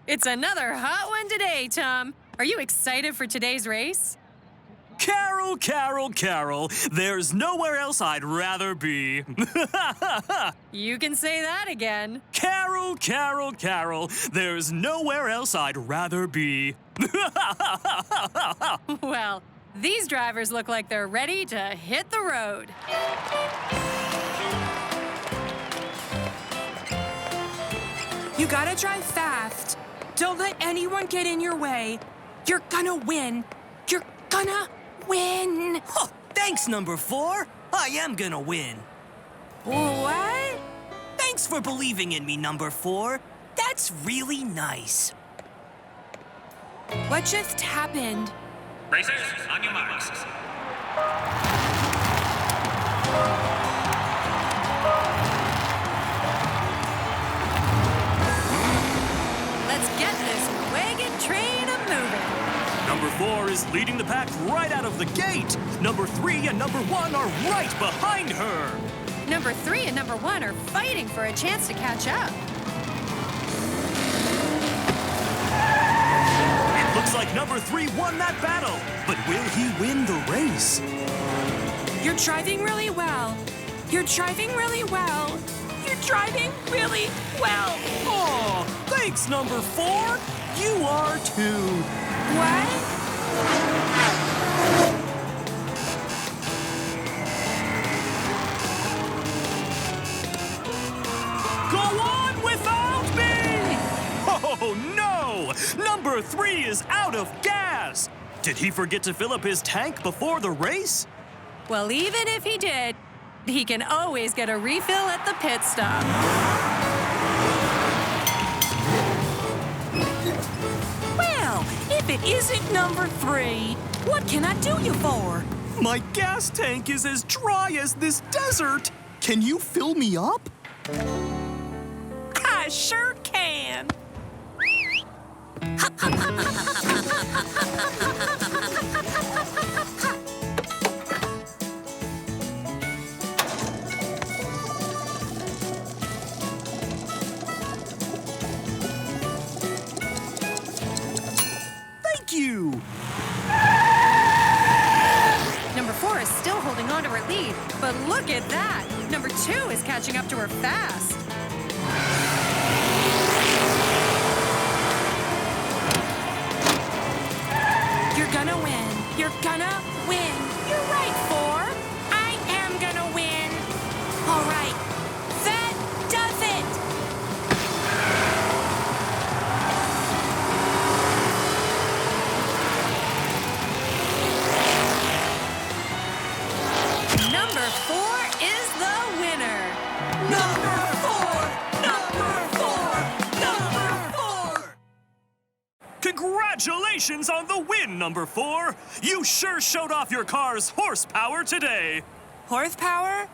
It's another hot one today, Tom. Are you excited for today's race? Carol, Carol, Carol, there's nowhere else I'd rather be. You can say that again. Carol, Carol, Carol, there's nowhere else I'd rather be. Well, these drivers look like they're ready to hit the road. You gotta drive fast. Don't let anyone get in your way. You're gonna win. You're gonna win. Oh, thanks, number 4. I am gonna win. What? Thanks for believing in me, number 4. That's really nice. What just happened? Racers, on your marks. Let's get this wagon train a-moving. Number 4 is leading the pack right out of the gate. Number 3 and number 1 are right behind her. Number 3 and number 1 are fighting for a chance to catch up. It looks like number 3 won that battle, but will he win the race? You're driving really well. You're driving really well. You're driving really well. Oh, thanks, number 4. You are too. What? Go on without me! Oh, no! Number 3 is out of gas! Did he forget to fill up his tank before the race? Well, even if he did, he can always get a refill at the pit stop. Well, if it isn't number 3, what can I do you for? My gas tank is as dry as this desert. Can you fill me up? I sure can. Thank you! Number 4 is still holding on to her lead, but look at that! Number 2 is catching up to her fast. You're gonna win. You're gonna win. You're right, 4. I am gonna win. All right. That does it. Number 4 is the winner. Number 4. Number 4. Congratulations on the win, number 4! You sure showed off your car's horsepower today! Horsepower?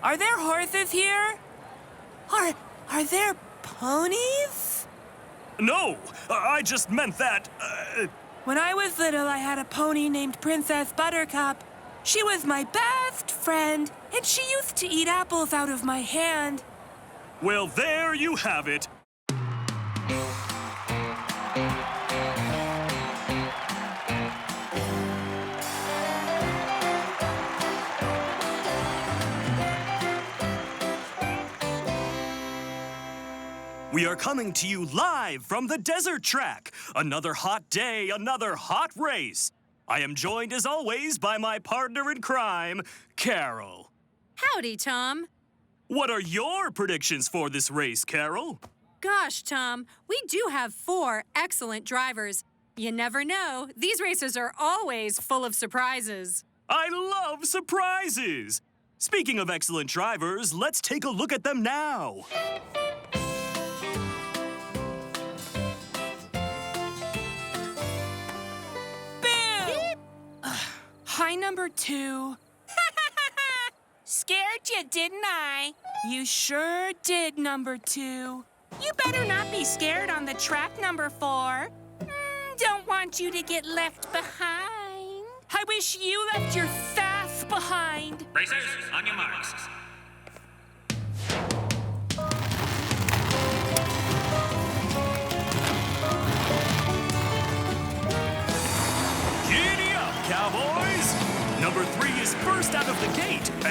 Are there horses here? Are there ponies? No, I just meant that, When I was little, I had a pony named Princess Buttercup. She was my best friend, and she used to eat apples out of my hand. well, there you have it. We are coming to you live from the desert track. Another hot day, another hot race. I am joined as always by my partner in crime, Carol. Howdy, Tom. What are your predictions for this race, Carol? Gosh, Tom, we do have 4 excellent drivers. You never know. These races are always full of surprises. I love surprises. Speaking of excellent drivers, let's take a look at them now. Hi, number 2. Scared you, didn't I? You sure did, number 2. You better not be scared on the track, number 4. Don't want you to get left behind. I wish you left your sass behind. Racers, on your marks.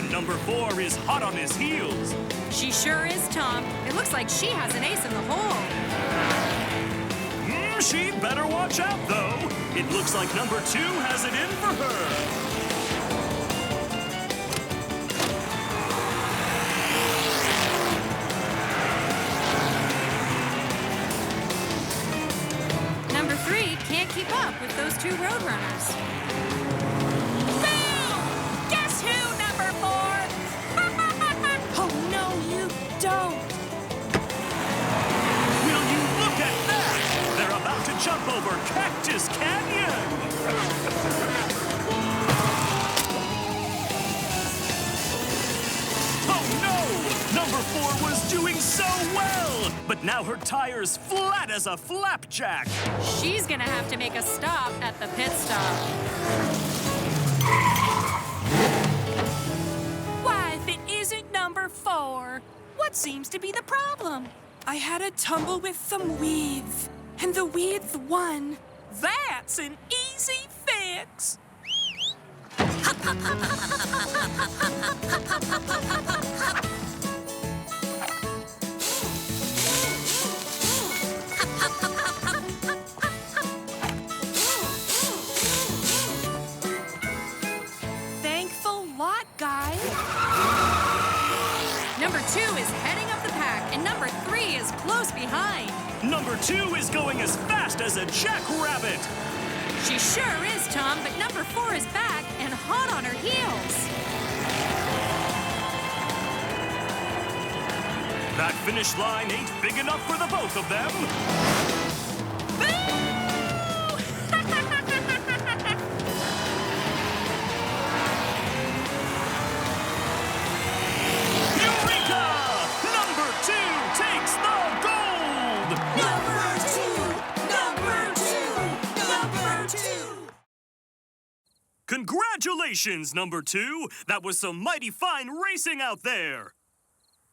And number 4 is hot on his heels. She sure is, Tom. It looks like she has an ace in the hole. She'd better watch out, though. It looks like number 2 has it in for her. Number 3 can't keep up with those 2 roadrunners. Boom! Guess who, number 4? Oh, no, you don't. Will you look at that? They're about to jump over Cactus Canyon. Oh, no! Number 4 was doing so well, but now her tire's flat as a flapjack. She's gonna have to make a stop at the pit stop. Why, if it isn't number 4? What seems to be the problem? I had a tumble with some weeds, and the weeds won. That's an easy fix. Thankful lot, guys. Number 2 is heading up the pack, and number 3 is close behind. Number 2 is going as fast as a jackrabbit. She sure is, Tom, but number 4 is back and hot on her heels. That finish line ain't big enough for the both of them. Eureka! Number 2 takes the gold! Number 2! Congratulations, number 2! That was some mighty fine racing out there!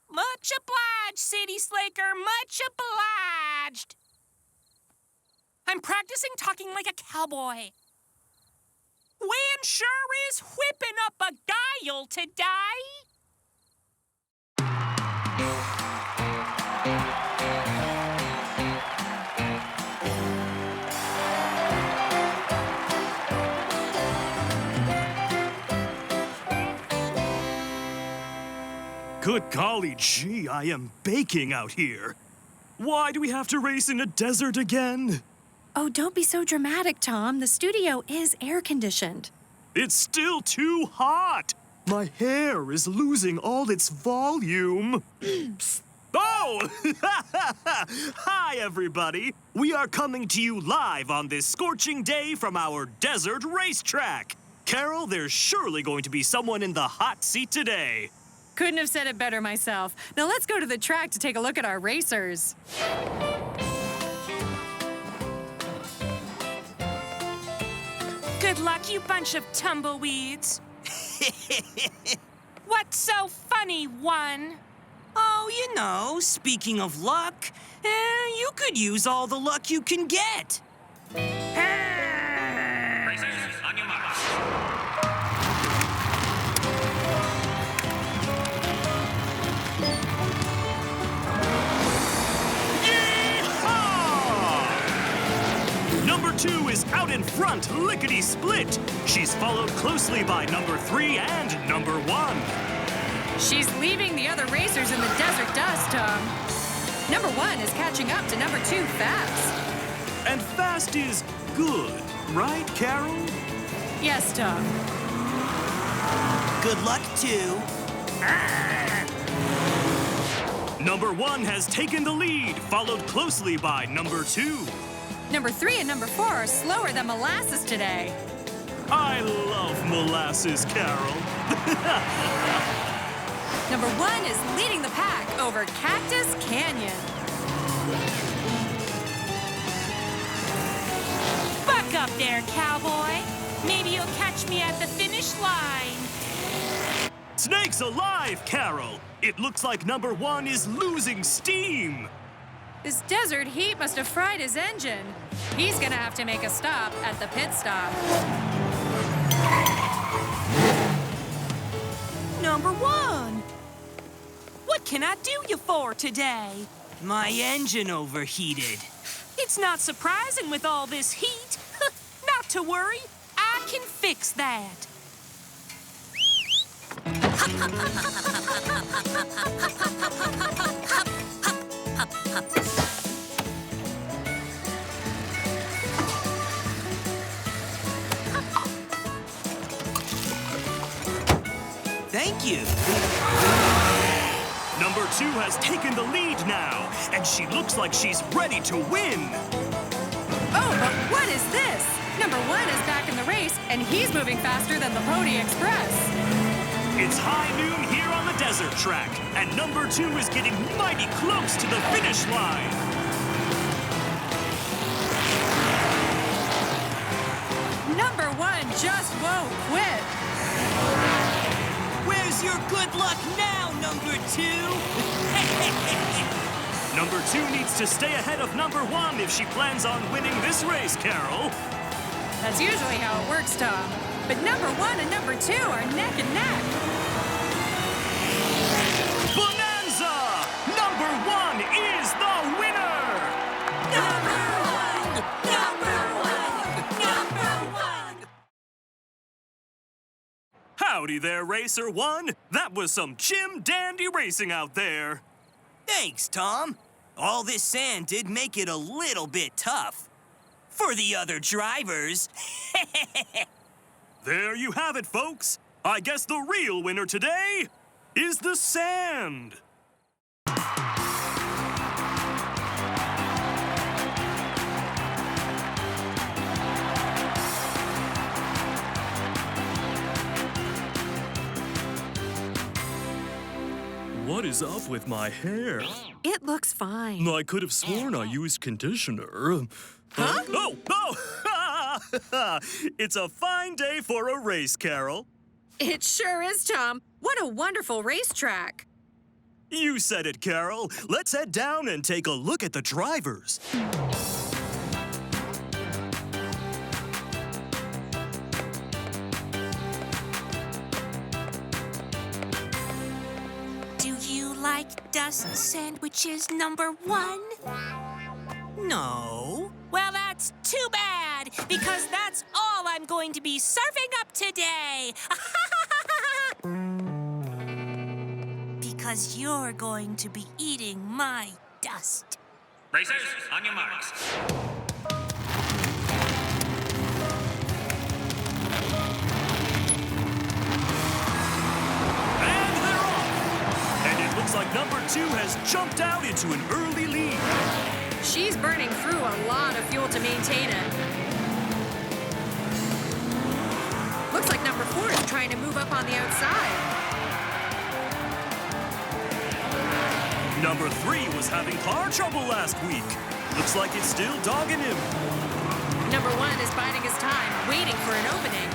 Much obliged, City Slaker, much obliged. I'm practicing talking like a cowboy. Wind sure is whipping up a guile today. Good golly gee, I am baking out here. Why do we have to race in a desert again? Oh, don't be so dramatic, Tom. The studio is air-conditioned. It's still too hot. My hair is losing all its volume. Oh! Hi, everybody. We are coming to you live on this scorching day from our desert racetrack. Carol, there's surely going to be someone in the hot seat today. Couldn't have said it better myself. Now let's go to the track to take a look at our racers. Good luck, you bunch of tumbleweeds. What's so funny, one? Oh, you know, speaking of luck, you could use all the luck you can get. Racers, on your marks. Number 2 is out in front, lickety-split. She's followed closely by number 3 and number 1. She's leaving the other racers in the desert dust, Tom. Number 1 is catching up to number 2 fast. And fast is good, right, Carol? Yes, Tom. Good luck, too. Number 1 has taken the lead, followed closely by number 2. Number 3 and number 4 are slower than molasses today. I love molasses, Carol. Number 1 is leading the pack over Cactus Canyon. Buck up there, cowboy. Maybe you'll catch me at the finish line. Snakes alive, Carol. It looks like number 1 is losing steam. This desert heat must have fried his engine. He's gonna have to make a stop at the pit stop. Number 1. What can I do you for today? My engine overheated. It's not surprising with all this heat. Not to worry, I can fix that. Thank you. Number 2 has taken the lead now, and she looks like she's ready to win. Oh, but what is this? Number 1 is back in the race, and he's moving faster than the Pony Express. It's high noon here on the desert track, and number 2 is getting mighty close to the finish line. Number 1 just won't quit. Where's your good luck now, number 2? Number 2 needs to stay ahead of number 1 if she plans on winning this race, Carol. That's usually how it works, Tom. But number 1 and number 2 are neck and neck. Bonanza! Number 1 is the winner! Number 1! Number 1! Number 1! Howdy there, Racer 1. That was some chim-dandy racing out there. Thanks, Tom. All this sand did make it a little bit tough. For the other drivers. There you have it, folks. I guess the real winner today is the sand. What is up with my hair? It looks fine. I could have sworn I used conditioner. Huh? Oh! It's a fine day for a race, Carol. It sure is, Tom. What a wonderful racetrack. You said it, Carol. Let's head down and take a look at the drivers. Do you like dust sandwiches, number 1? No. Well, that's too bad, because that's all I'm going to be serving up today. Because you're going to be eating my dust. Racers, on your marks. And they're off! And it looks like number 2 has jumped out into an early lead. She's burning through a lot of fuel to maintain it. Looks like number 4 is trying to move up on the outside. Number 3 was having car trouble last week. Looks like it's still dogging him. Number 1 is biding his time, waiting for an opening.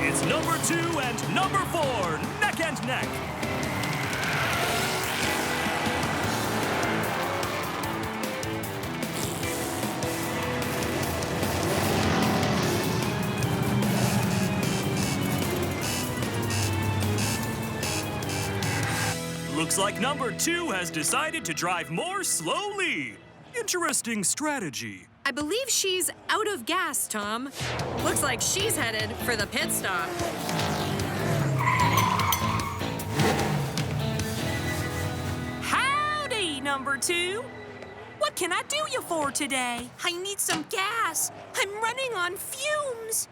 It's number 2 and number 4, neck and neck. Looks like number 2 has decided to drive more slowly. Interesting strategy. I believe she's out of gas, Tom. Looks like she's headed for the pit stop. Howdy, number 2. What can I do you for today? I need some gas. I'm running on fumes.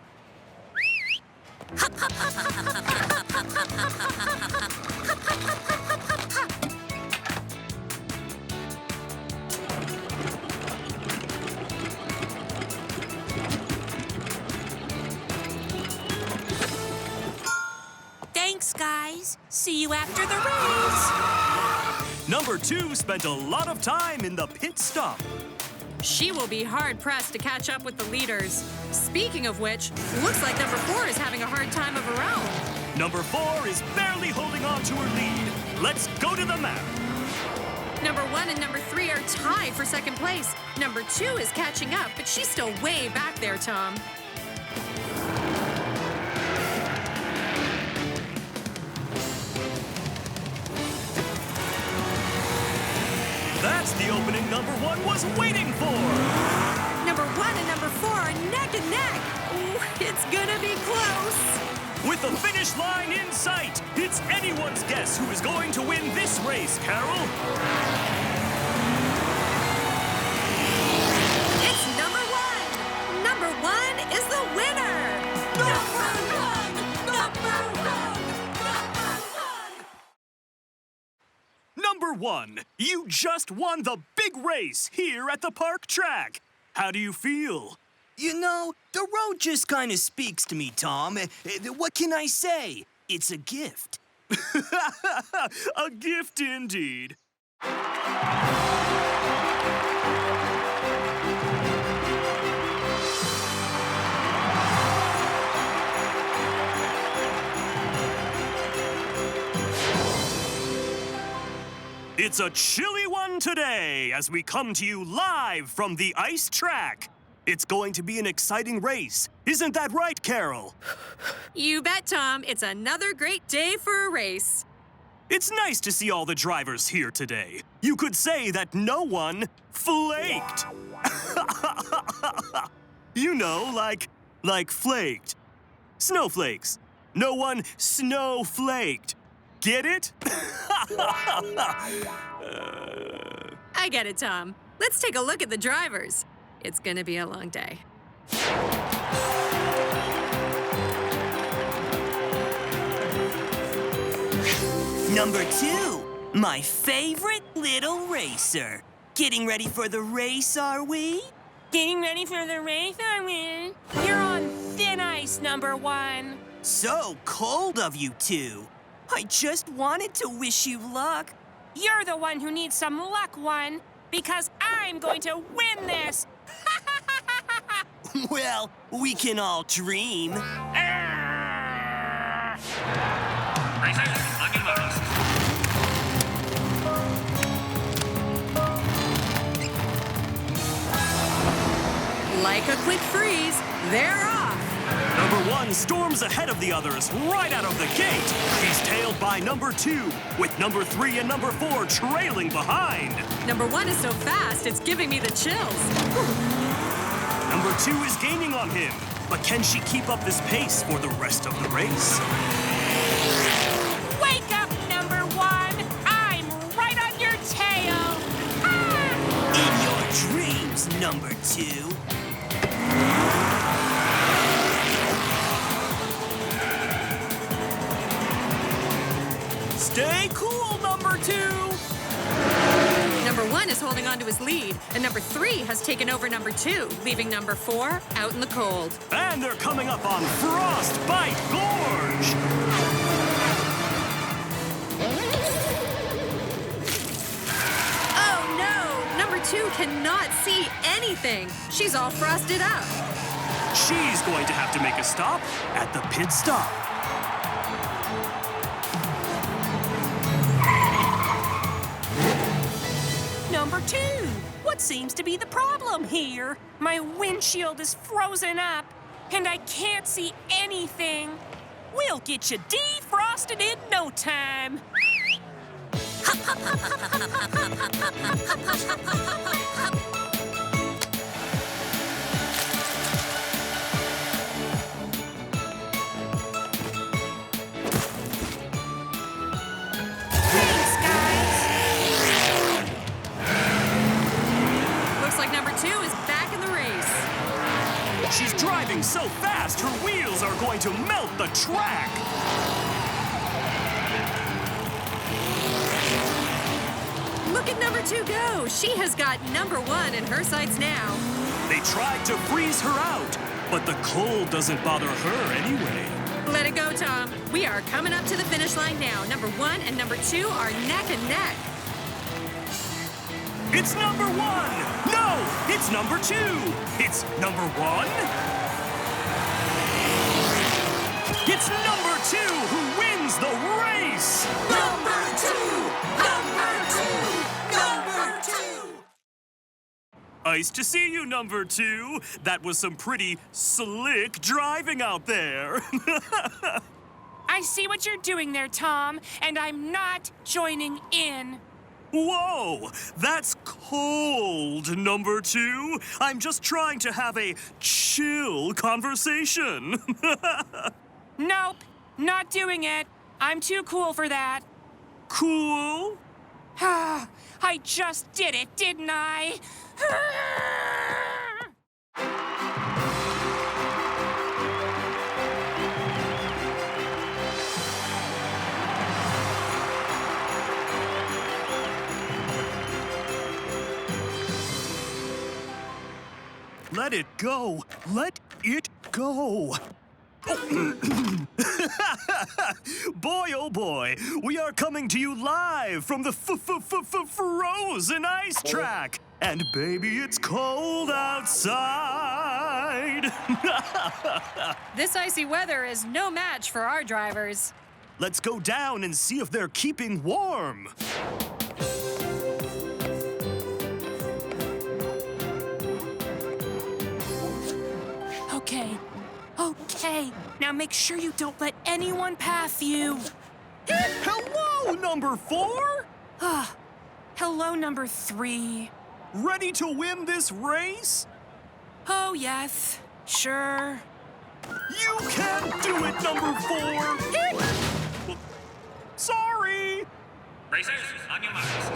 Thanks, guys. See you after the race. Number 2 spent a lot of time in the pit stop. She will be hard-pressed to catch up with the leaders. Speaking of which, looks like number 4 is having a hard time of her own. Number 4 is barely holding on to her lead. Let's go to the map. Number 1 and number 3 are tied for second place. Number 2 is catching up, but she's still way back there, Tom. number one was waiting for. Number 1 and number 4 are neck and neck. Ooh, it's gonna be close. With the finish line in sight, it's anyone's guess who is going to win this race, Carol. It's number 1. Number 1 is the winner. Number 1. Number 1. Number 1, you just won the big race here at the park track. How do you feel? You know, the road just kind of speaks to me, Tom. What can I say? It's a gift. A gift indeed. It's a chilly one today as we come to you live from the ice track. It's going to be an exciting race. Isn't that right, Carol? You bet, Tom. It's another great day for a race. It's nice to see all the drivers here today. You could say that no one flaked. You know, like flaked. Snowflakes. No one snowflaked. Get it? I get it, Tom. Let's take a look at the drivers. It's gonna be a long day. Number 2, my favorite little racer. Getting ready for the race, are we? Getting ready for the race, are we? You're on thin ice, number 1. So cold of you two. I just wanted to wish you luck. You're the one who needs some luck, 1, because I'm going to win this. Well, we can all dream. Racers, on your marks. Like a quick freeze, they're off. Number 1 storms ahead of the others right out of the gate. He's tailed by number 2, with number 3 and number 4 trailing behind. Number 1 is so fast, it's giving me the chills. Number 2 is gaining on him, but can she keep up this pace for the rest of the race? Wake up, number 1. I'm right on your tail. Ah! In your dreams, number 2. Stay cool, number 2! Number 1 is holding on to his lead, and number 3 has taken over number 2, leaving number 4 out in the cold. And they're coming up on Frostbite Gorge! Oh no! Number 2 cannot see anything. She's all frosted up. She's going to have to make a stop at the pit stop. Number 2, what seems to be the problem here? My windshield is frozen up, and I can't see anything. We'll get you defrosted in no time. Thanks, guys. Looks like number 2 is back in the race. She's driving so fast, her wheels are going to melt the track. Look at number 2 go. She has got number 1 in her sights now. They tried to freeze her out, but the cold doesn't bother her anyway. Let it go, Tom. We are coming up to the finish line now. Number 1 and number 2 are neck and neck. It's number 1! No, it's number 2! It's number 1? It's number 2 who wins the race! Number 2! Number 2! Number 2! Nice to see you, number 2. That was some pretty slick driving out there. I see what you're doing there, Tom, and I'm not joining in. Whoa, that's Hold, number 2. I'm just trying to have a chill conversation. Nope, not doing it. I'm too cool for that. Cool? I just did it, didn't I? Let it go. Let it go. Boy, oh boy, we are coming to you live from the frozen ice track. And baby, it's cold outside. This icy weather is no match for our drivers. Let's go down and see if they're keeping warm. Okay. Now make sure you don't let anyone pass you. Hello, number 4. Hello, number 3. Ready to win this race? Oh, yes. Sure. You can do it, number 4. Sorry. Racers, on your marks.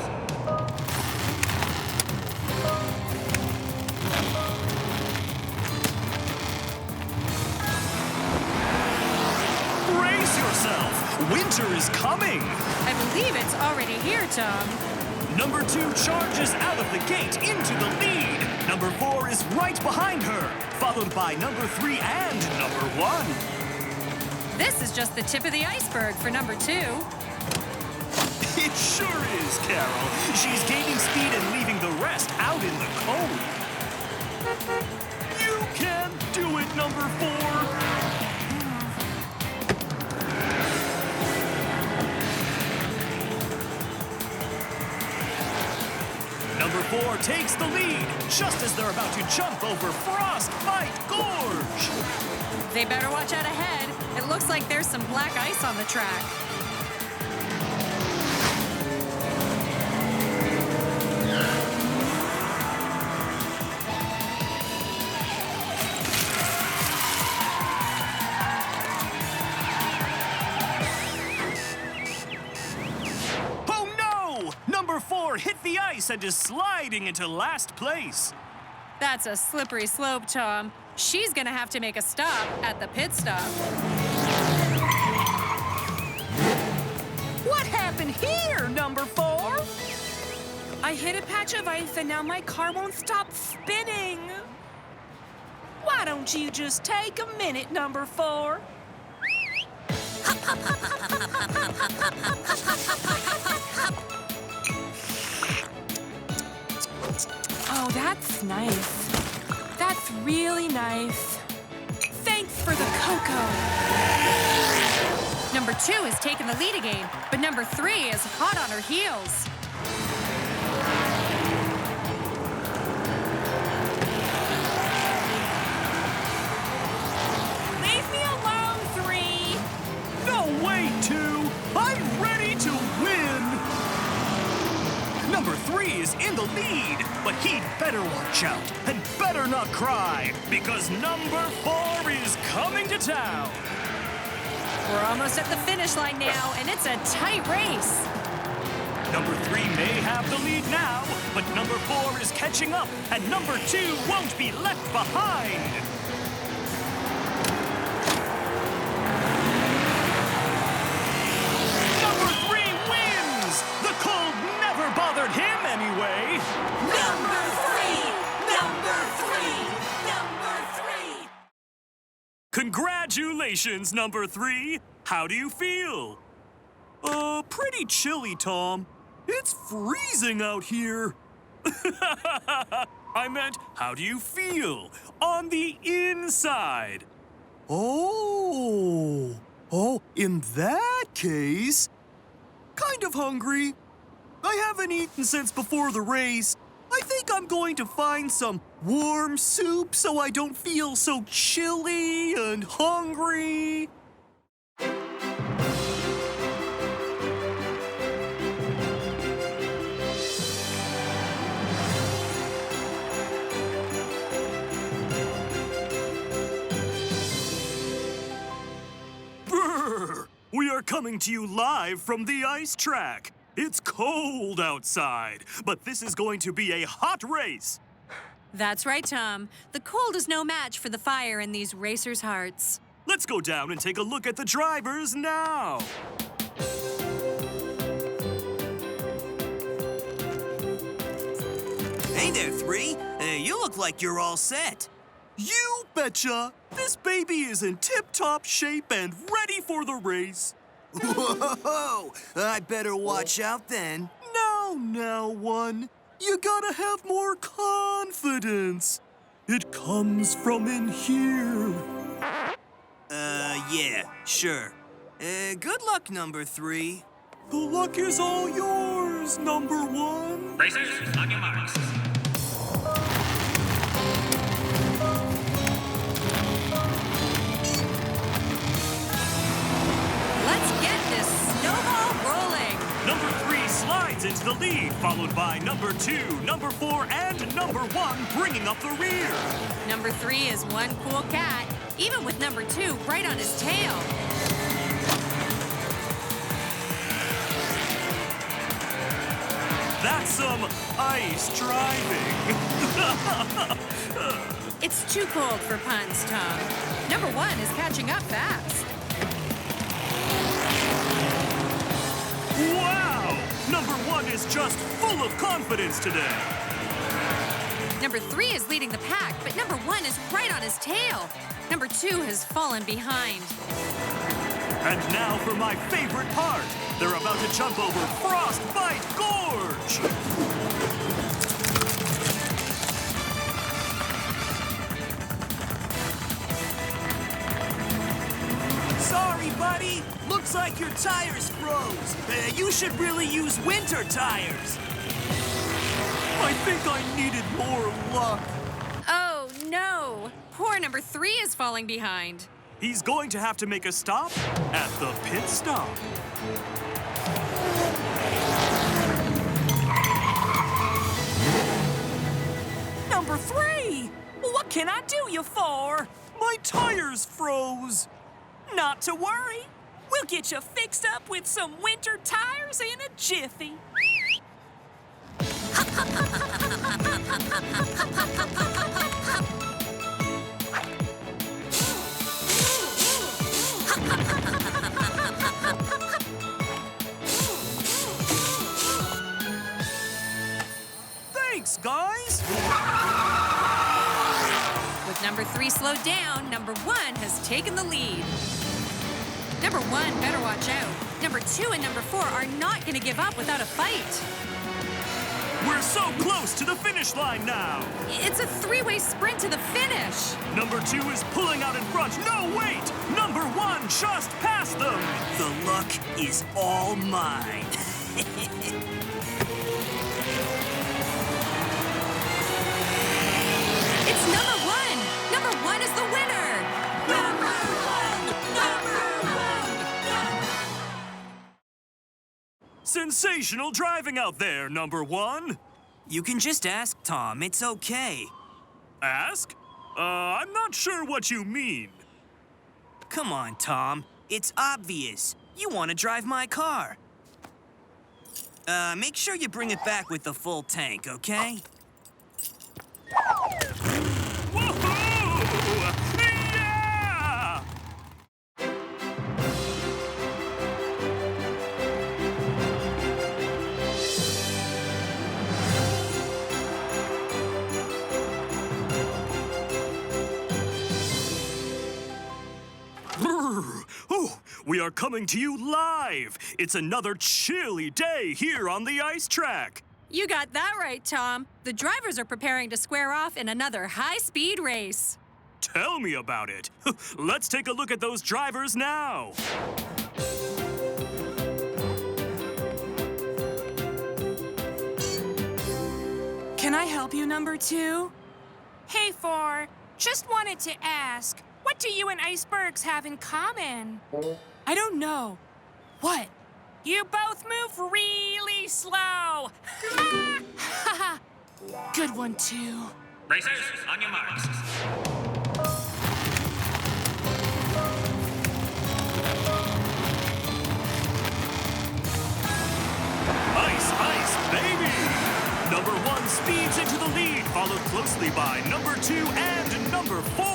Brace yourself. Winter is coming. I believe it's already here, Tom. Number 2 charges out of the gate into the lead. Number 4 is right behind her, followed by number 3 and number 1. This is just the tip of the iceberg for number 2. It sure is, Carol. She's gaining speed and leaving the rest out in the cold. You can do it, number 4. Number 4 takes the lead, just as they're about to jump over Frostbite Gorge. They better watch out ahead. It looks like there's some black ice on the track. Number 4 hit the ice and is sliding into last place. That's a slippery slope, Tom. She's gonna have to make a stop at the pit stop. What happened here, number 4? I hit a patch of ice and now my car won't stop spinning. Why don't you just take a minute, number 4? Oh, that's nice. That's really nice. Thanks for the cocoa. Number 2 has taken the lead again, but number 3 is hot on her heels. Leave me alone, 3. No way, 2. I'm ready to win. Number 3 is in the lead, but he'd better watch out and better not cry, because number 4 is coming to town. We're almost at the finish line now, and it's a tight race. Number 3 may have the lead now, but number 4 is catching up, and number 2 won't be left behind. Number 3 wins! The cold never bothered him anyway. Number 3! Number 3! Number 3! Congratulations, number 3. How do you feel? Pretty chilly, Tom. It's freezing out here. I meant, how do you feel on the inside? Oh, in that case, kind of hungry. I haven't eaten since before the race. I think I'm going to find some warm soup so I don't feel so chilly and hungry. are coming to you live from the ice track. It's cold outside, but this is going to be a hot race. That's right, Tom. The cold is no match for the fire in these racers' hearts. Let's go down and take a look at the drivers now. Hey there, 3. You look like you're all set. You betcha! This baby is in tip-top shape and ready for the race. Whoa! I better watch out then. Now, 1. You gotta have more confidence. It comes from in here. Yeah, sure. Good luck, number 3. The luck is all yours, number 1. Racers, on your marks. Let's get this snowball rolling. Number 3 slides into the lead, followed by number 2, number 4, and number 1 bringing up the rear. Number 3 is one cool cat, even with number 2 right on his tail. That's some ice driving. It's too cold for puns, Tom. Number 1 is catching up fast. Wow! Number 1 is just full of confidence today. Number 3 is leading the pack, but number 1 is right on his tail. Number 2 has fallen behind. And now for my favorite part. They're about to jump over Frostbite Gorge. Sorry, buddy. Looks like your tires froze. You should really use winter tires. I think I needed more luck. Oh, no. Poor number 3 is falling behind. He's going to have to make a stop at the pit stop. Number 3! What can I do you for? My tires froze. Not to worry. We'll get you fixed up with some winter tires in a jiffy. Thanks, guys. With number 3 slowed down, number 1 has taken the lead. Number 1 better watch out. Number 2 and number 4 are not going to give up without a fight. We're so close to the finish line now. It's a 3-way sprint to the finish. Number 2 is pulling out in front. No, wait! Number 1 just passed them. The luck is all mine. It's number 1. Number 1 is the winner. Number 1! Sensational driving out there, number 1. You can just ask Tom. It's okay. Ask? I'm not sure what you mean. Come on, Tom. It's obvious. You want to drive my car. Make sure you bring it back with the full tank, okay? Woohoo! Yeah! Oh, we are coming to you live. It's another chilly day here on the ice track. You got that right, Tom. The drivers are preparing to square off in another high-speed race. Tell me about it. Let's take a look at those drivers now. Can I help you, number 2? Hey, 4. Just wanted to ask, what do you and icebergs have in common? I don't know. What? You both move really slow. Good one, 2. Racers, on your marks. Number 1 speeds into the lead, followed closely by number 2 and number 4.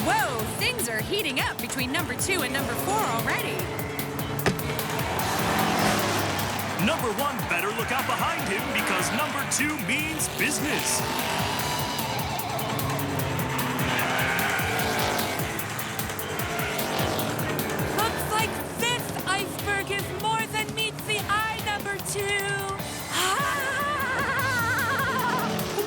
Whoa, things are heating up between number 2 and number 4 already. Number 1 better look out behind him because number 2 means business. Looks like this iceberg is more than meets the eye, number 2.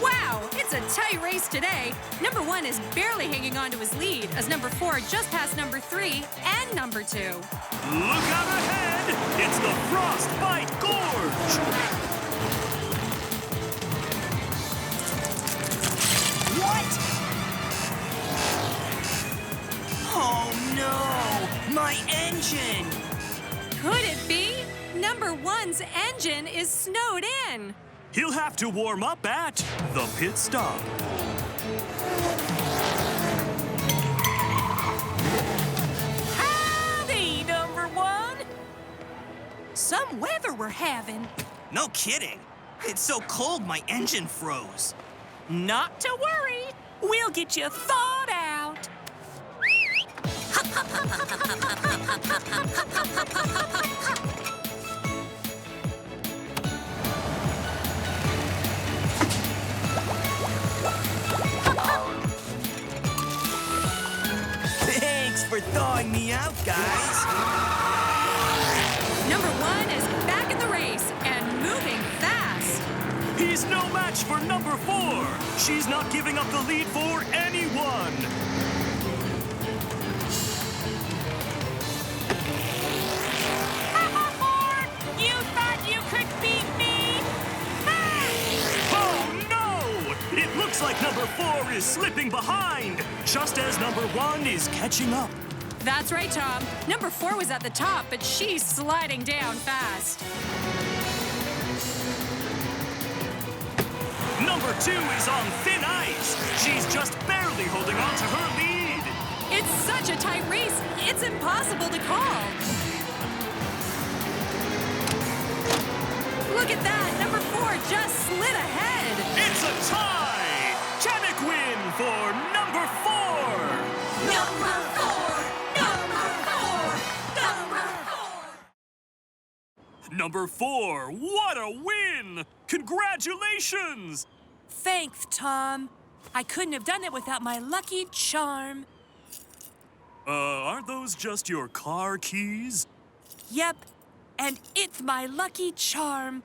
Wow, it's a tight race today. Number 1 is barely hanging on to his lead as number 4 just passed number 3 and number 2. Look out ahead! It's the Frostbite Gorge! What? Oh no! My engine! Could it be? Number 1's engine is snowed in. He'll have to warm up at the pit stop. Howdy, number 1. Some weather we're having. No kidding. It's so cold my engine froze. Not to worry. We'll get you thawed out. Thanks for thawing me out, guys. Number 1 is back in the race and moving fast. He's no match for number 4. She's not giving up the lead for anyone. You thought you could beat me? Oh no! It looks like number 4 is slipping behind, just as number 1 is catching up. That's right, Tom. Number 4 was at the top, but she's sliding down fast. Number 2 is on thin ice. She's just barely holding on to her lead. It's such a tight race, it's impossible to call. Look at that, number 4 just slid ahead. It's a tie! Chemic win for number 4! Number 4! Number 4, what a win! Congratulations! Thanks, Tom. I couldn't have done it without my lucky charm. Aren't those just your car keys? Yep, and it's my lucky charm.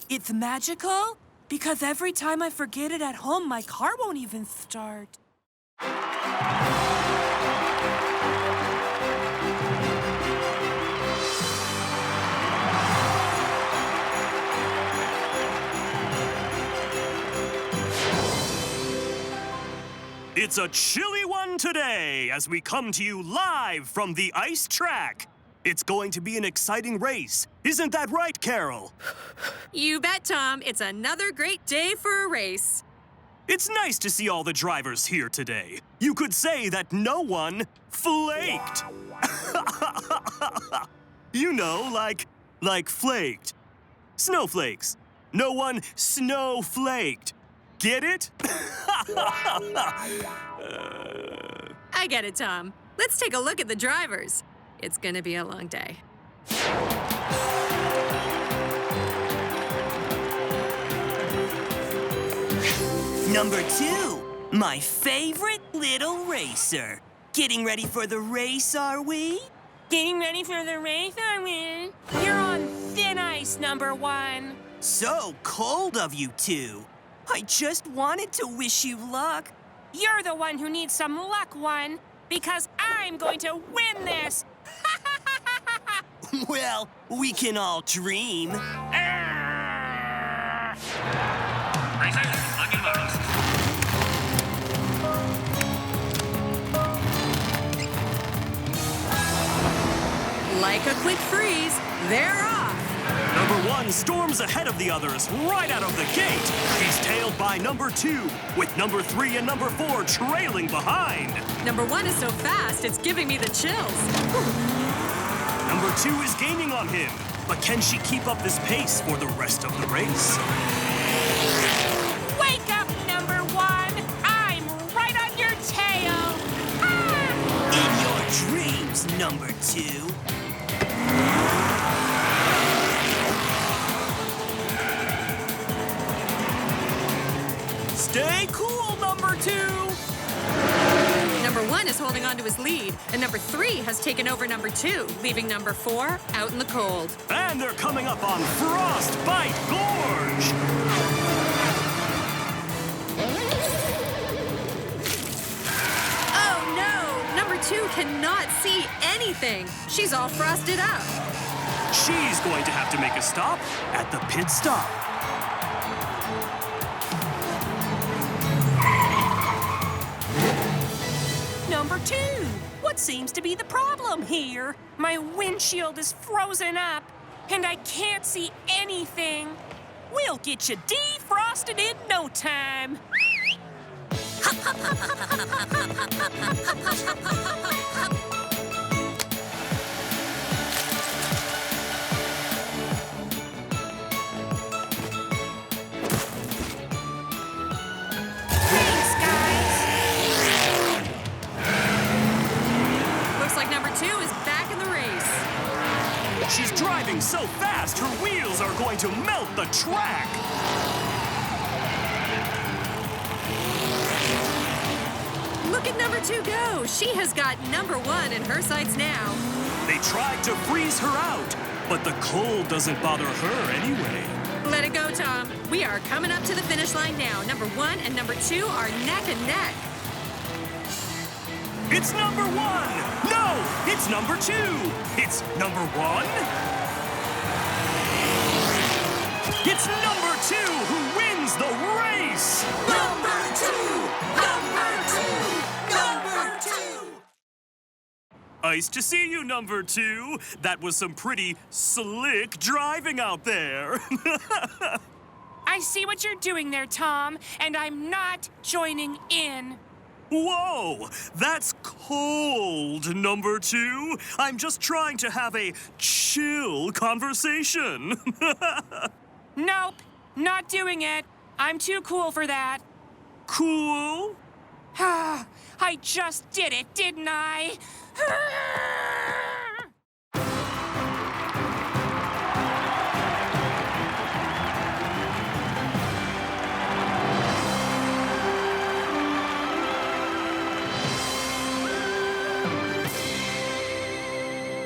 It's magical because every time I forget it at home, my car won't even start. It's a chilly one today as we come to you live from the ice track. It's going to be an exciting race. Isn't that right, Carol? You bet, Tom. It's another great day for a race. It's nice to see all the drivers here today. You could say that no one flaked. You know, like flaked. Snowflakes. No one snowflaked. Get it? I get it, Tom. Let's take a look at the drivers. It's gonna be a long day. Number 2, my favorite little racer. Getting ready for the race, are we? Getting ready for the race, are we? You're on thin ice, number 1. So cold of you two. I just wanted to wish you luck. You're the one who needs some luck, 1, because I'm going to win this. Well, we can all dream. Racers, on your marks. Like a quick freeze, they're off. Number 1 storms ahead of the others right out of the gate. He's tailed by number 2, with number 3 and number 4 trailing behind. Number 1 is so fast, it's giving me the chills. Number 2 is gaining on him. But can she keep up this pace for the rest of the race? Wake up, number one! I'm right on your tail! Ah! In your dreams, number two. Stay cool, number two! Number 1 is holding on to his lead, and number 3 has taken over number 2, leaving number 4 out in the cold. And they're coming up on Frostbite Gorge! Oh no! Number 2 cannot see anything. She's all frosted up. She's going to have to make a stop at the pit stop. Number two, what seems to be the problem here? My windshield is frozen up, and I can't see anything. We'll get you defrosted in no time. Thanks, guys. Looks like number 2 is back in the race. She's driving so fast, her wheels are going to melt the track. Look at number 2 go. She has got number 1 in her sights now. They tried to freeze her out, but the cold doesn't bother her anyway. Let it go, Tom. We are coming up to the finish line now. Number 1 and number 2 are neck and neck. It's number 1! No, it's number 2! It's number 1! It's number 2 who wins the race! Number two! Nice to see you, number 2. That was some pretty slick driving out there. I see what you're doing there, Tom, and I'm not joining in. Whoa, that's cold, number 2. I'm just trying to have a chill conversation. Nope, not doing it. I'm too cool for that. Cool? I just did it, didn't I?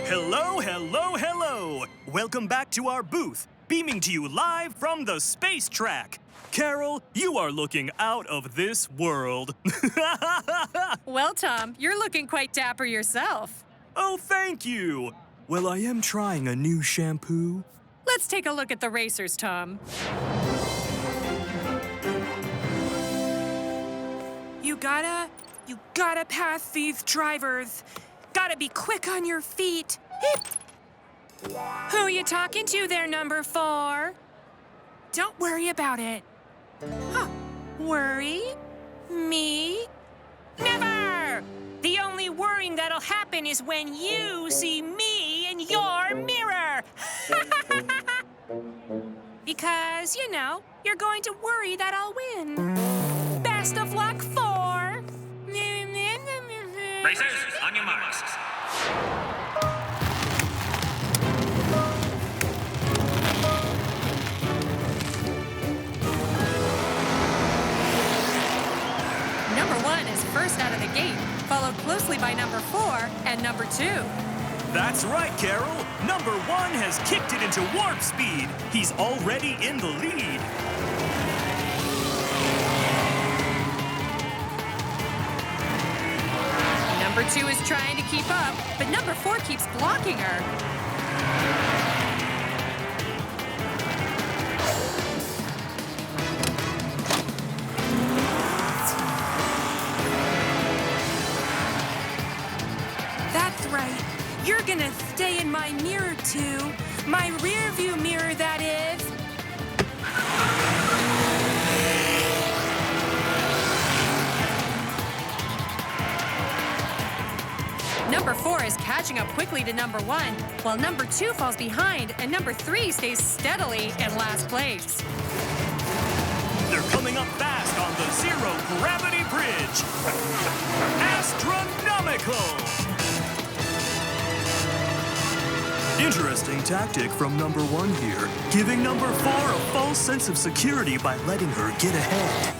Hello, hello, hello! Welcome back to our booth, beaming to you live from the space track. Carol, you are looking out of this world. Well, Tom, you're looking quite dapper yourself. Oh, thank you. Well, I am trying a new shampoo. Let's take a look at the racers, Tom. You gotta pass these drivers. Gotta be quick on your feet. Who are you talking to there, number 4? Don't worry about it. Huh. Worry? Me? Never! The only worrying that'll happen is when you see me in your mirror. Because, you know, you're going to worry that I'll win. Best of luck, 4. Racers, on your marks. Number 1 is first out of the gate, followed closely by number 4 and number 2. That's right, Carol. Number 1 has kicked it into warp speed. He's already in the lead. Number 2 is trying to keep up, but number 4 keeps blocking her. That's right. You're gonna stay in my mirror, too. My rear view mirror, that is. Number 4 is catching up quickly to number 1, while number 2 falls behind and number 3 stays steadily in last place. They're coming up fast on the zero-gravity bridge. Astronomical! Interesting tactic from number 1 here, giving number 4 a false sense of security by letting her get ahead.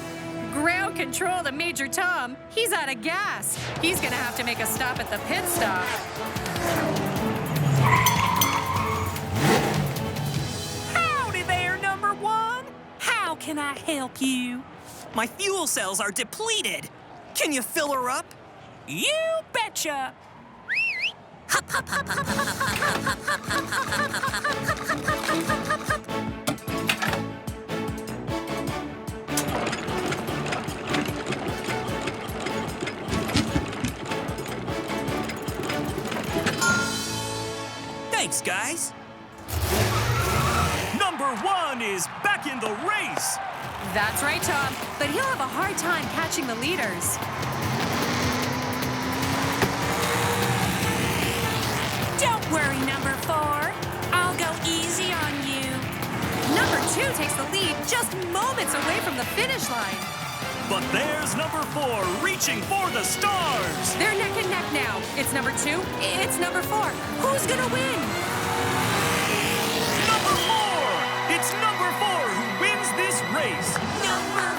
Ground control to Major Tom. He's out of gas. He's gonna have to make a stop at the pit stop. Howdy there, number 1. How can I help you? My fuel cells are depleted. Can you fill her up? You betcha. Thanks, guys. Number 1 is back in the race. That's right, Tom, but he'll have a hard time catching the leaders. Don't worry, number 4. I'll go easy on you. Number 2 takes the lead just moments away from the finish line. But there's number 4 reaching for the stars. They're neck and neck now. It's number 2, it's number 4. Who's gonna win? Number 4! It's number 4 who wins this race. Number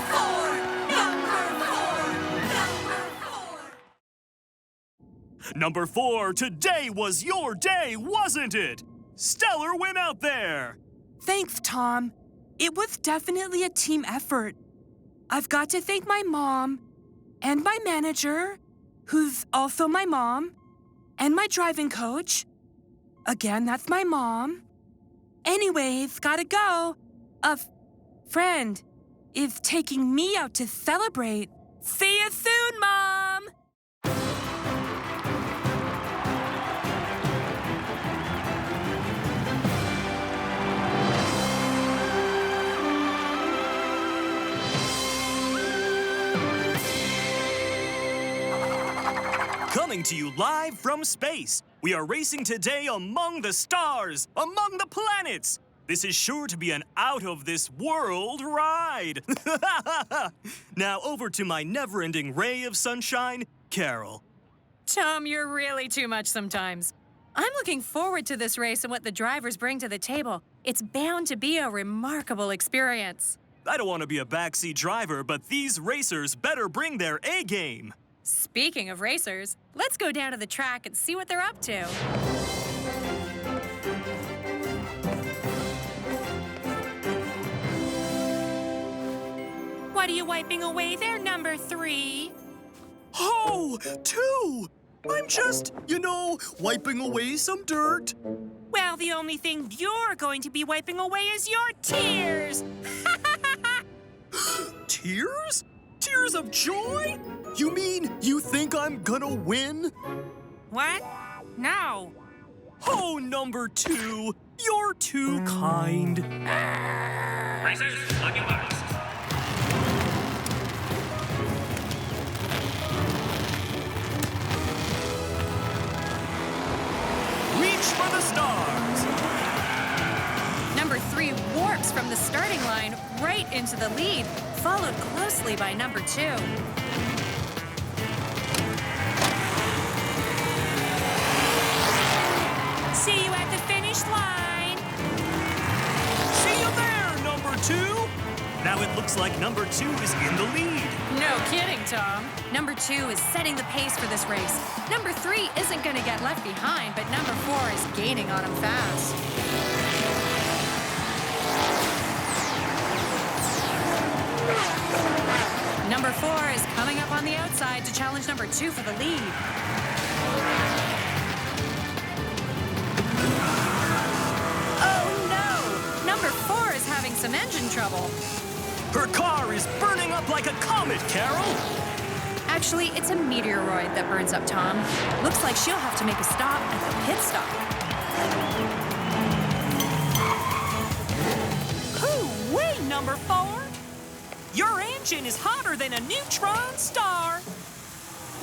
4. Number 4, today was your day, wasn't it? Stellar win out there. Thanks, Tom. It was definitely a team effort. I've got to thank my mom and my manager, who's also my mom, and my driving coach. Again, that's my mom. Anyways, gotta go. A friend is taking me out to celebrate. See you soon, Mom! Coming to you live from space. We are racing today among the stars, among the planets. This is sure to be an out-of-this-world ride. Now over to my never-ending ray of sunshine, Carol. Tom, you're really too much sometimes. I'm looking forward to this race and what the drivers bring to the table. It's bound to be a remarkable experience. I don't want to be a backseat driver, but these racers better bring their A-game. Speaking of racers, let's go down to the track and see what they're up to. What are you wiping away there, number 3? Oh, 2! I'm just, wiping away some dirt. Well, the only thing you're going to be wiping away is your tears. Tears? Tears of joy? You mean you think I'm gonna win? What? No. Oh, number 2, you're too kind. Racers, on your marks. Reach for the stars. Number 3 warps from the starting line right into the lead, followed closely by number 2. See you at the finish line. See you there, number 2. Now it looks like number 2 is in the lead. No kidding, Tom. Number 2 is setting the pace for this race. Number 3 isn't going to get left behind, but number 4 is gaining on him fast. Number 4 is coming up on the outside to challenge number 2 for the lead. Oh no! Number 4 is having some engine trouble. Her car is burning up like a comet, Carol. Actually, it's a meteoroid that burns up Tom. Looks like she'll have to make a stop at the pit stop. Hoo-wee, number 4. Your engine is hotter than a neutron star.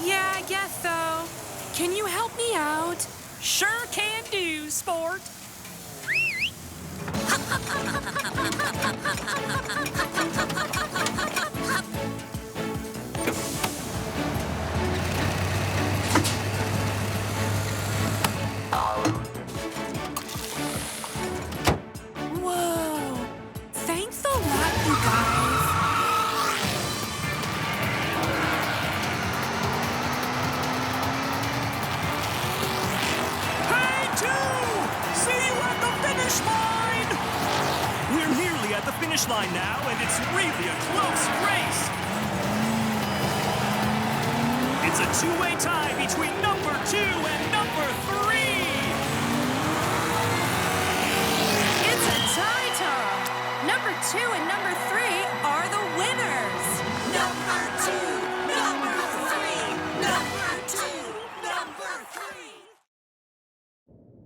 Yeah, I guess so. Can you help me out? Sure can do, sport. Whoa! Thanks a lot, you guys. Hey, two! See you at the finish line! We're nearly at the finish line now, and it's really a close race. It's a two-way tie between number 2 and number 3. It's a tie, Tom. Number 2 and number 3 are the winners. Number 2, number 3, number 2, number 3.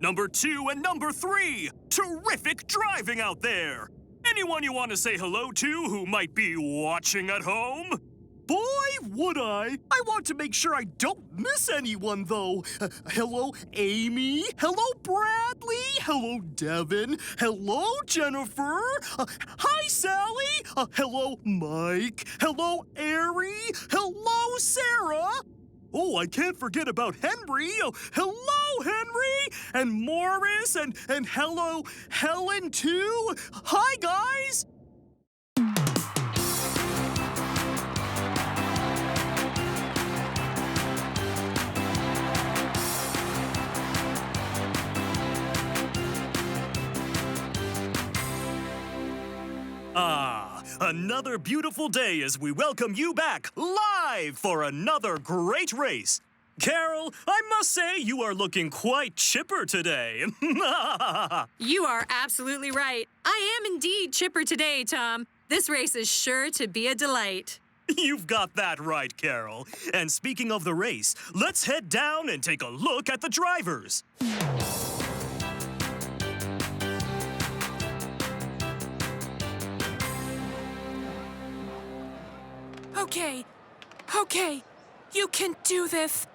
Number 2 and number 3. Terrific driving out there. Anyone you want to say hello to who might be watching at home? Boy, would I! I want to make sure I don't miss anyone, though. Hello, Amy. Hello, Bradley. Hello, Devin. Hello, Jennifer. Hi, Sally. Hello, Mike. Hello, Ari. Hello, Sarah. Oh, I can't forget about Henry. Oh, hello, Henry. And Morris. And hello, Helen, too. Hi, guys. Another beautiful day as we welcome you back live for another great race. Carol, I must say you are looking quite chipper today. You are absolutely right. I am indeed chipper today, Tom. This race is sure to be a delight. You've got that right, Carol. And speaking of the race, let's head down and take a look at the drivers. Okay, you can do this.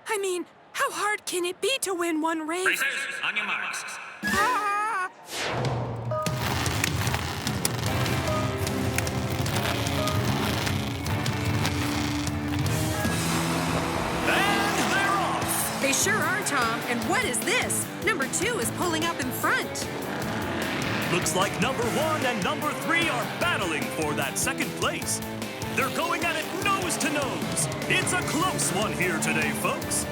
I mean, how hard can it be to win one race? Racers, on your marks. Ah! And they're off. They sure are, Tom. And what is this? Number 2 is pulling up in front. Looks like number 1 and number 3 are battling for that second place. They're going at it nose to nose. It's a close one here today, folks.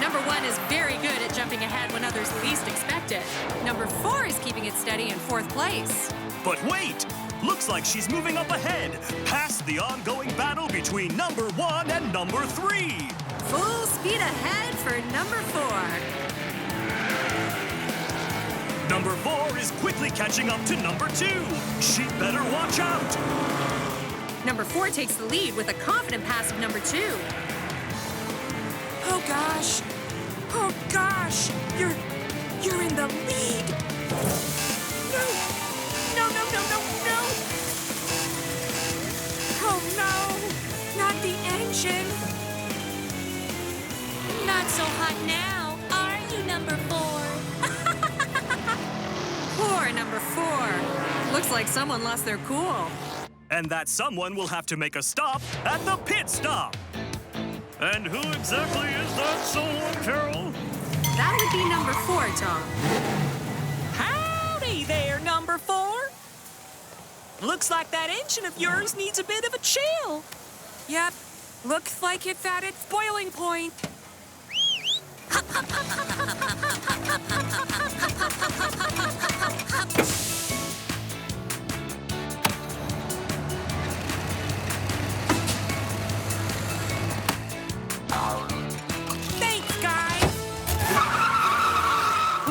Number 1 is very good at jumping ahead when others least expect it. Number 4 is keeping it steady in 4th place. But wait! Looks like she's moving up ahead, past the ongoing battle between number 1 and number 3. Full speed ahead for number 4. Number 4 is quickly catching up to number 2. She'd better watch out. Number 4 takes the lead with a confident pass of number 2. Oh gosh. Oh gosh. You're in the lead. No. Oh no. Not the engine. Not so hot now, are you, number 4? Poor number 4. Looks like someone lost their cool. And that someone will have to make a stop at the pit stop. And who exactly is that someone, Carol? That would be number 4, Tom. Howdy there, number 4. Looks like that engine of yours needs a bit of a chill. Yep, looks like it's at its boiling point. Thanks, guys.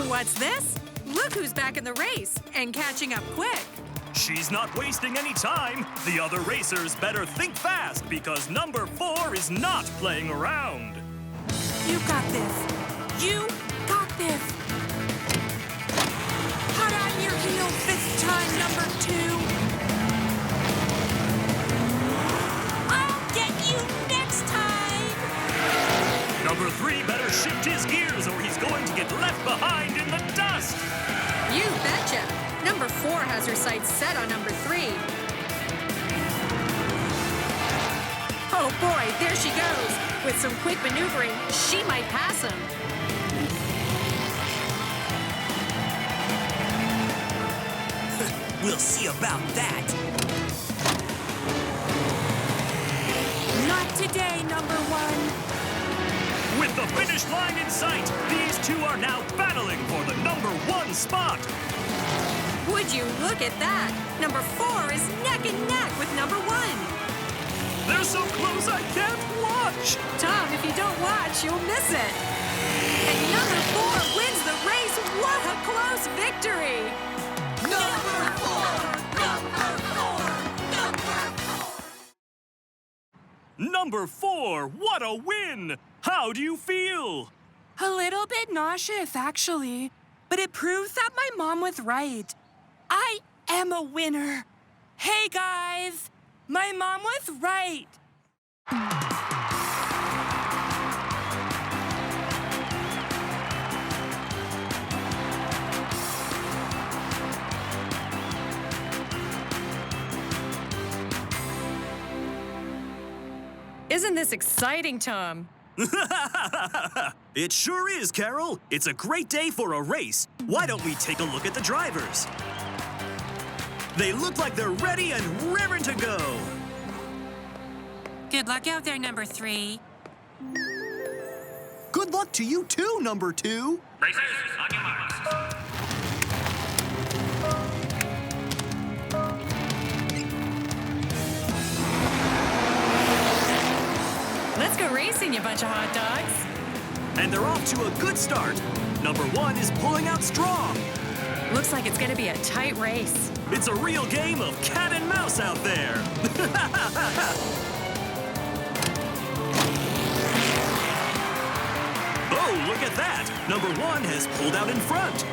What's this? Look who's back in the race and catching up quick. She's not wasting any time. The other racers better think fast because number 4 is not playing around. You got this. You got this. Hot on your heels this time, number 2. I'll get you next time. laser sights set on number 3. Oh boy, there she goes. With some quick maneuvering, she might pass him. We'll see about that. Not today, number 1. With the finish line in sight, these two are now battling for the number 1 spot. Would you look at that? Number 4 is neck and neck with number 1. They're so close I can't watch. Tom, if you don't watch, you'll miss it. And number 4 wins the race. What a close victory! Number 4! Number 4! Number 4! Number 4, what a win! How do you feel? A little bit nauseous, actually. But it proves that my mom was right. I am a winner. Hey, guys. My mom was right. Isn't this exciting, Tom? It sure is, Carol. It's a great day for a race. Why don't we take a look at the drivers? They look like they're ready and raring to go. Good luck out there, number 3. Good luck to you too, number 2. Racers, on your marks. Let's go racing, you bunch of hot dogs. And they're off to a good start. Number 1 is pulling out strong. Looks like it's going to be a tight race. It's a real game of cat and mouse out there. Oh, look at that. Number 1 has pulled out in front.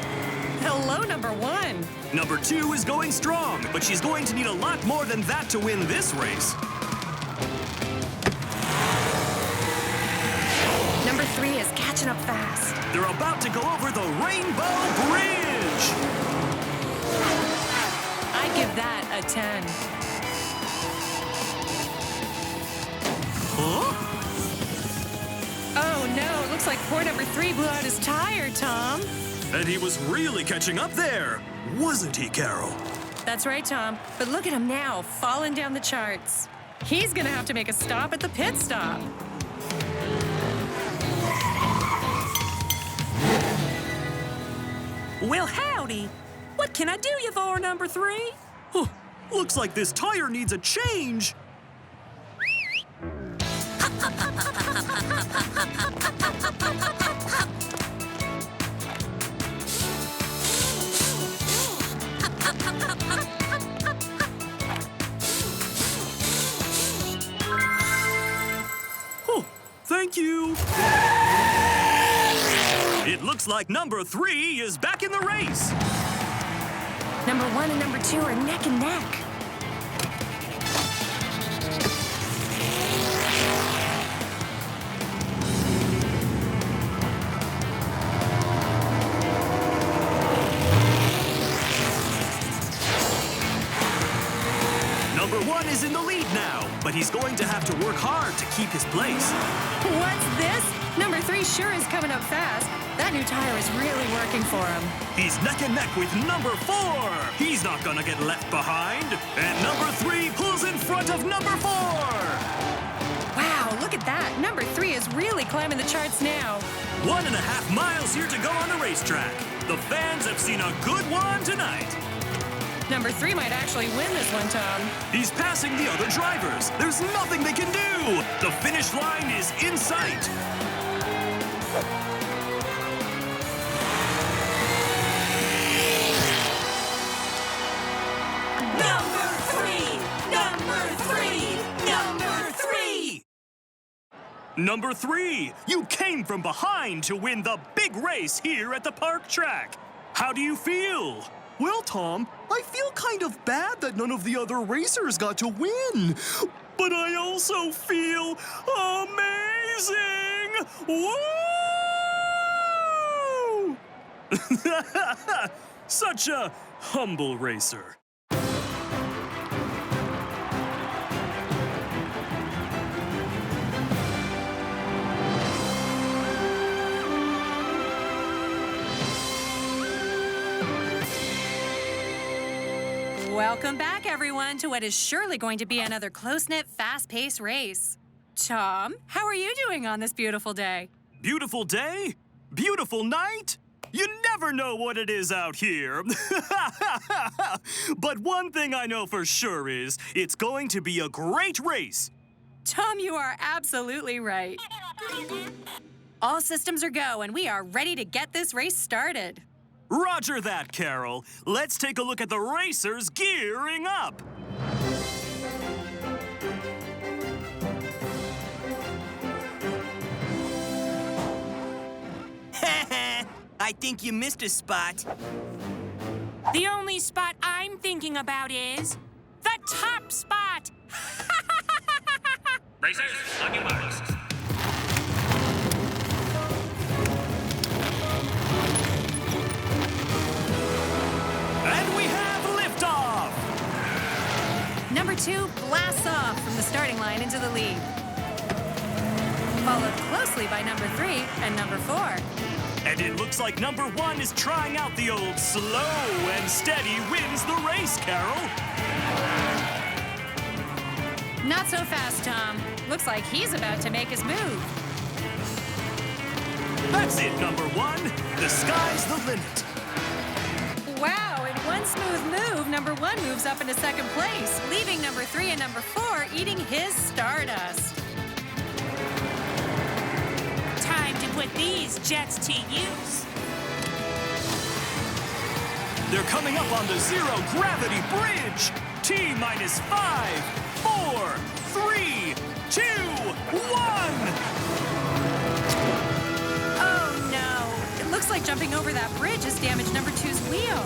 Hello, number 1. Number 2 is going strong, but she's going to need a lot more than that to win this race. Number 3 is catching up fast. They're about to go over the Rainbow Bridge. I give that a 10. Huh? Oh no, it looks like poor number 3 blew out his tire, Tom. And he was really catching up there, wasn't he, Carol? That's right, Tom. But look at him now, falling down the charts. He's gonna have to make a stop at the pit stop. Well, howdy. What can I do you for, number 3? Huh, looks like this tire needs a change. Oh, thank you. It looks like number 3 is back in the race. Number 1 and number 2 are neck and neck. Number 1 is in the lead now, but he's going to have to work hard to keep his place. What's this? Number 3 sure is coming up fast. That new tire is really working for him. He's neck and neck with number 4. He's not gonna get left behind. And number 3 pulls in front of number 4. Wow, look at that. Number 3 is really climbing the charts now. 1.5 miles here to go on the racetrack. The fans have seen a good one tonight. Number 3 might actually win this one, Tom. He's passing the other drivers. There's nothing they can do. The finish line is in sight. Number 3! Number 3! Number 3! Number 3, you came from behind to win the big race here at the park track. How do you feel? Well, Tom, I feel kind of bad that none of the other racers got to win. But I also feel amazing! Woo! Such a humble racer. Welcome back, everyone, to what is surely going to be another close-knit, fast-paced race. Tom, how are you doing on this beautiful day? Beautiful day? Beautiful night? You never know what it is out here. But one thing I know for sure is it's going to be a great race. Tom, you are absolutely right. All systems are go, and we are ready to get this race started. Roger that, Carol. Let's take a look at the racers gearing up. I think you missed a spot. The only spot I'm thinking about is the top spot. Racers, on your marks. And we have liftoff! Number 2 blasts off from the starting line into the lead. Followed closely by number 3 and number 4. And it looks like number 1 is trying out the old slow and steady wins the race, Carol. Not so fast, Tom. Looks like he's about to make his move. That's it, number 1. The sky's the limit. Wow, in one smooth move, number 1 moves up into second place, leaving number 3 and number 4 eating his stardust. Time to put these jets to use. They're coming up on the zero-gravity bridge. T-minus 5, 4, 3, 2, 1. Oh, no. It looks like jumping over that bridge has damaged number 2's wheel.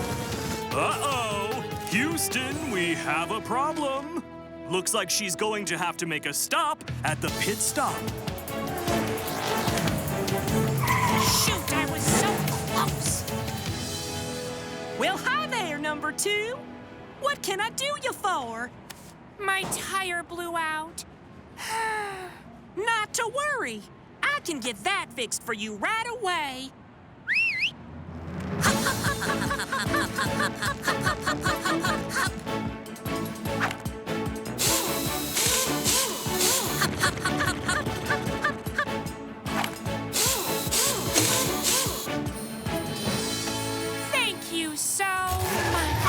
Uh-oh. Houston, we have a problem. Looks like she's going to have to make a stop at the pit stop. Shoot, I was so close. Well, hi there, number 2. What can I do you for? My tire blew out. Not to worry. I can get that fixed for you right away. Thank you so much.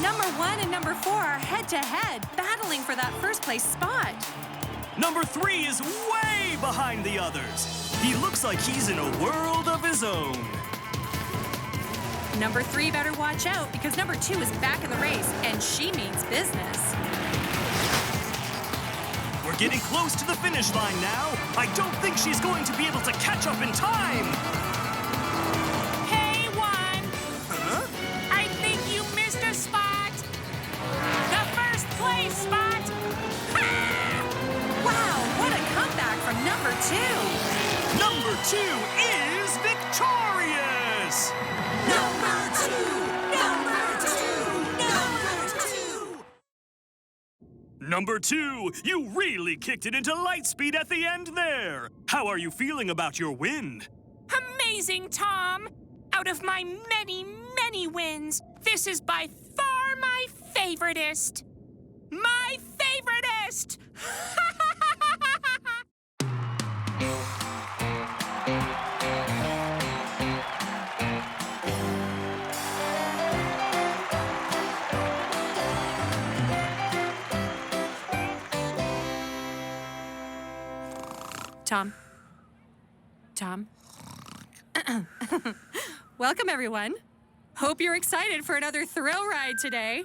Number 1 and number 4 are head-to-head, battling for that first place spot. Number 3 is way behind the others. He looks like he's in a world of his own. Number 3 better watch out because number 2 is back in the race, and she means business. We're getting close to the finish line now. I don't think she's going to be able to catch up in time. Hey, 1. Huh? I think you missed a spot. The first place spot. Wow, what a comeback from number 2. Number 2 is victorious! Number 2! Number 2! Number 2! Number 2, you really kicked it into light speed at the end there. How are you feeling about your win? Amazing, Tom. Out of my many, many wins, this is by far my favoritist. My favoritist! Tom. Welcome, everyone. Hope you're excited for another thrill ride today.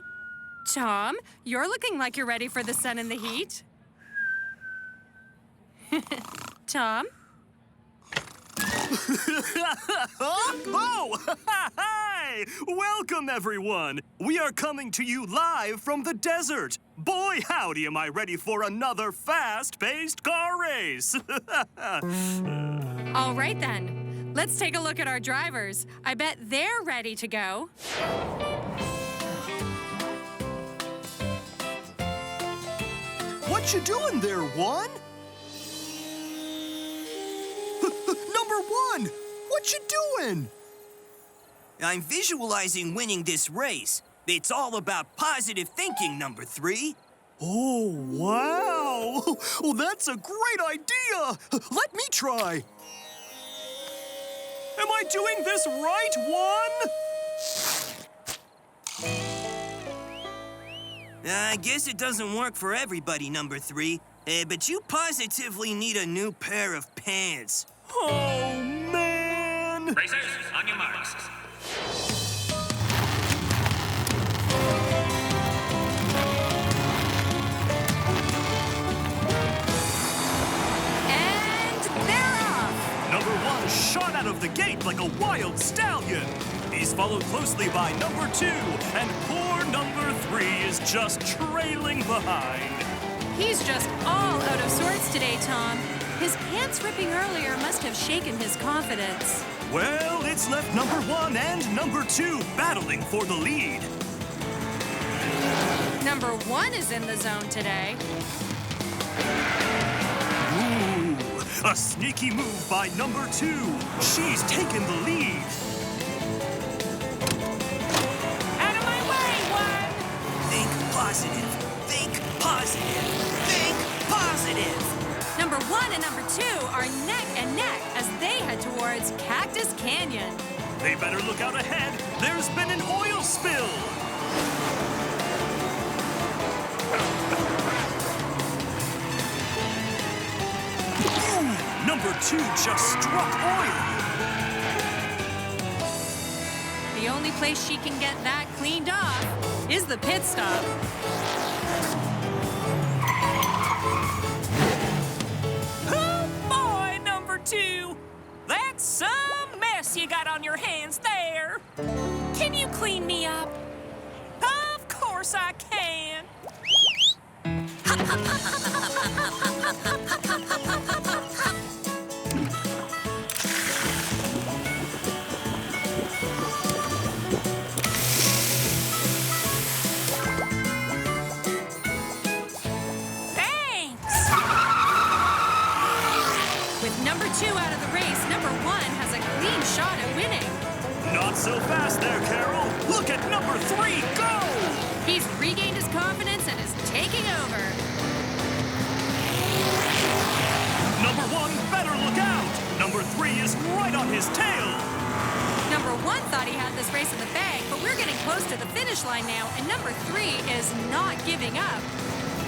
Tom, you're looking like you're ready for the sun and the heat. Tom? Oh! Hi! Welcome, everyone! We are coming to you live from the desert. Boy, howdy, am I ready for another fast-paced car race! All right, then. Let's take a look at our drivers. I bet they're ready to go. What you doing there, One? Number 1! What you doing? I'm visualizing winning this race. It's all about positive thinking, number 3. Oh, wow! Well, that's a great idea! Let me try! Am I doing this right, One? I guess it doesn't work for everybody, number 3. But you positively need a new pair of pants. Oh, man! Racers, on your marks. And they're off. Number 1 shot out of the gate like a wild stallion. He's followed closely by number 2, and poor number 3 is just trailing behind. He's just all out of sorts today, Tom. His pants ripping earlier must have shaken his confidence. Well, it's left number 1 and number 2 battling for the lead. Number 1 is in the zone today. Ooh, a sneaky move by number 2. She's taken the lead. Out of my way, One! Think positive. Think positive. Think positive. Number 1 and number 2 are neck and neck as they head towards Cactus Canyon. They better look out ahead. There's been an oil spill. Ooh, number 2 just struck oil. The only place she can get that cleaned off is the pit stop. Oh, boy, number 2. That's some mess you got on your hands there. Can you clean me up? Of course I can. Thanks. With number 2 out of the race, number 1 has a clean shot at winning. Not so fast there, Carol. Look at number 3 go! He's regained his confidence and is taking over. Number 1 better look out. Number 3 is right on his tail. Number 1 thought he had this race in the bag, but we're getting close to the finish line now, and number 3 is not giving up.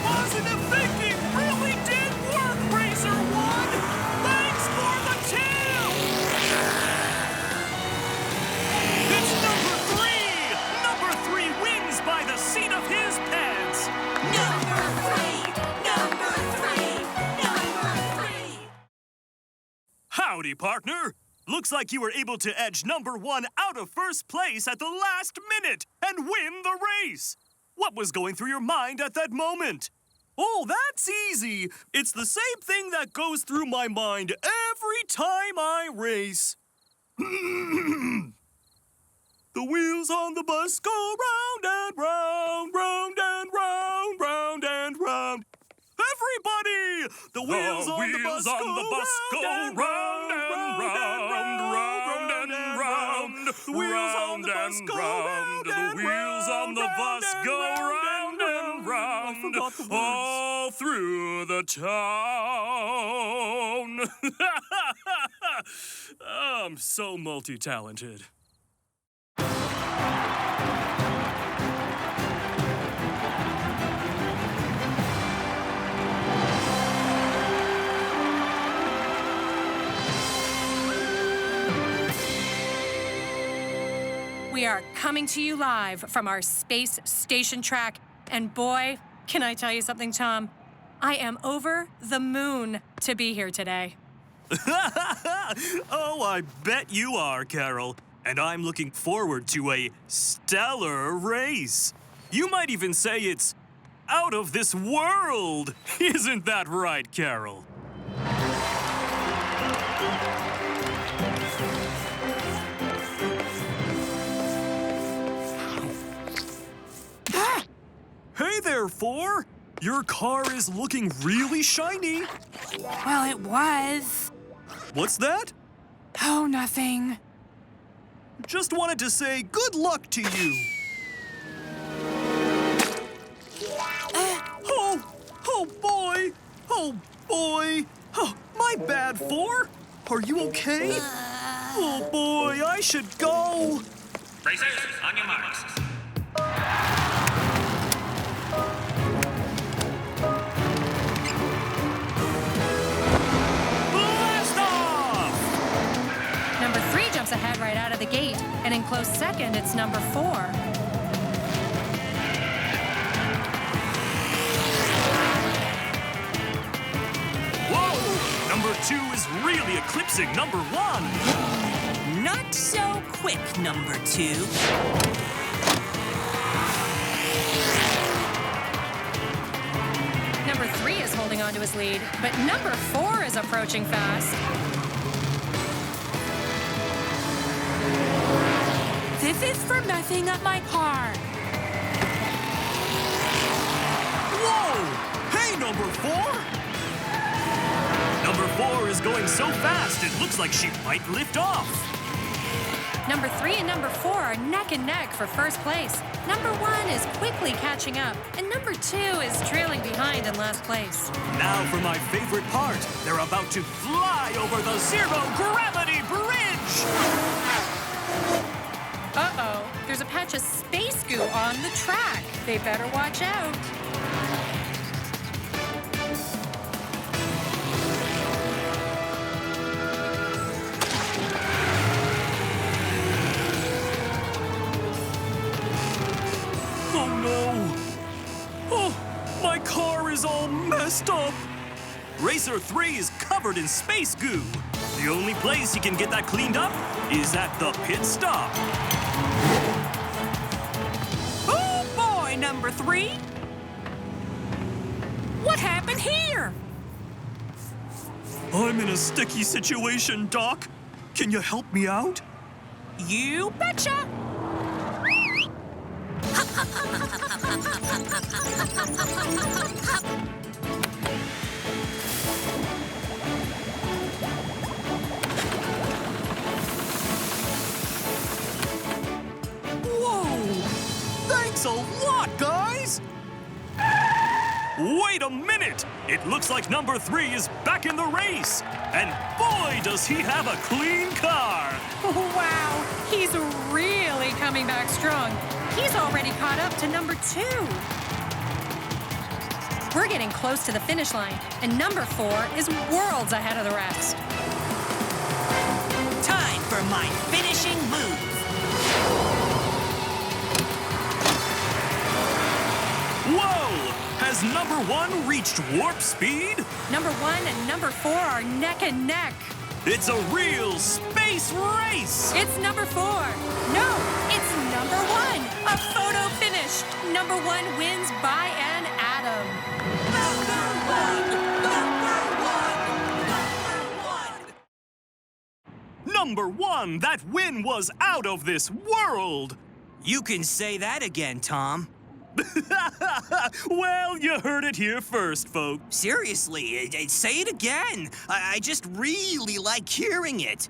Positive thinking really did work, Racer 1! Thanks for the tail! It's number 3! Number 3 wins by the seat of his pants! Number 3! Number 3! Number 3! Howdy, partner! Looks like you were able to edge number 1 out of first place at the last minute and win the race! What was going through your mind at that moment? Oh, that's easy. It's the same thing that goes through my mind every time I race. The wheels on the bus go round and round, round and round, round and round. Everybody! The wheels on the bus go round and round, round and round. The wheels on the bus go round and round. The wheels on the bus go round and round. All through the town. I'm so multi-talented. We are coming to you live from our space station track. And boy, can I tell you something, Tom? I am over the moon to be here today. Oh, I bet you are, Carol. And I'm looking forward to a stellar race. You might even say it's out of this world. Isn't that right, Carol? Hey there, 4. Your car is looking really shiny. Well, it was. What's that? Oh, nothing. Just wanted to say good luck to you. Are you okay? Oh boy, I should go. Racers, on your marks. Blast off! Number 3 jumps ahead right out of the gate, and in close second, it's number 4. Whoa! Number 2 is really eclipsing number 1. Not so quick, number 2. Number 3 is holding on to his lead, but number 4 is approaching fast. This is for messing up my car. Whoa! Hey, number 4! Number 4 is going so fast, it looks like she might lift off. Number 3 and number 4 are neck and neck for first place. Number 1 is quickly catching up, and number 2 is trailing behind in last place. Now for my favorite part. They're about to fly over the zero-gravity bridge! Uh-oh, there's a patch of space goo on the track. They better watch out. Oh no! Oh, my car is all messed up! Racer 3 is covered in space goo. The only place he can get that cleaned up is at the pit stop. Oh boy, number 3. What happened here? I'm in a sticky situation, Doc. Can you help me out? You betcha. Whoa! Thanks a lot, guys! Wait a minute! It looks like number 3 is back in the race! And boy, does he have a clean car! Wow, he's really coming back strong. He's already caught up to number 2. We're getting close to the finish line, and number 4 is worlds ahead of the rest. Time for my finishing move. Whoa! Has number 1 reached warp speed? Number 1 and number 4 are neck and neck. It's a real space race! It's number 4. No, it's number 1. A photo finish. Number 1 wins by an atom. Number 1, that win was out of this world! You can say that again, Tom. Well, you heard it here first, folks. Seriously, say it again. I just really like hearing it.